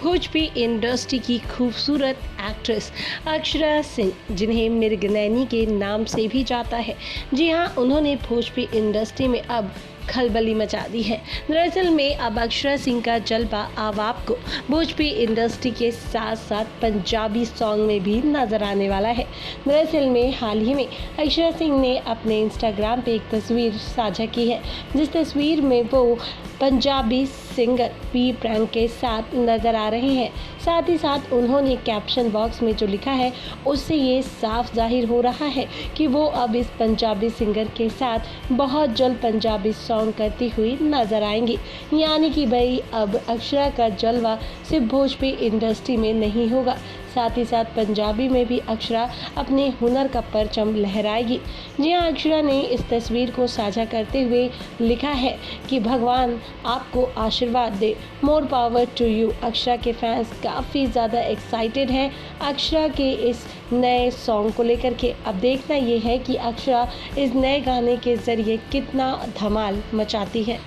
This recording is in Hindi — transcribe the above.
भोजपुरी इंडस्ट्री की खूबसूरत एक्ट्रेस अक्षरा सिंह, जिन्हें मृगनयनी के नाम से भी जाता है। जी हाँ, उन्होंने भोजपुरी इंडस्ट्री में अब खलबली मचा दी है। दरअसल में अब अक्षरा सिंह का जलवा अब आपको भोजपुरी इंडस्ट्री के साथ साथ पंजाबी सॉन्ग में भी नजर आने वाला है। दरअसल में हाल ही में अक्षरा सिंह ने अपने इंस्टाग्राम पे एक तस्वीर साझा की है, जिस तस्वीर में वो पंजाबी सिंगर पी प्रांक के साथ नजर आ रहे हैं। साथ ही साथ उन्होंने कैप्शन बॉक्स में जो लिखा है उससे ये साफ जाहिर हो रहा है कि वो अब इस पंजाबी सिंगर के साथ बहुत जल्द पंजाबी सॉन्ग करती हुई नजर आएंगी। यानी कि भाई अब अक्षरा का जलवा सिर्फ भोजपुरी इंडस्ट्री में नहीं होगा, साथ ही साथ पंजाबी में भी अक्षरा अपने हुनर का परचम लहराएगी। जी हाँ, अक्षरा ने इस तस्वीर को साझा करते हुए लिखा है कि भगवान आपको आशीर्वाद दे, more power to you. Akshara के फैंस काफ़ी ज़्यादा एक्साइटेड हैं अक्षरा के इस नए सॉन्ग को लेकर के। अब देखना ये है कि अक्षरा इस नए गाने के ज़रिए कितना धमाल मचाती है।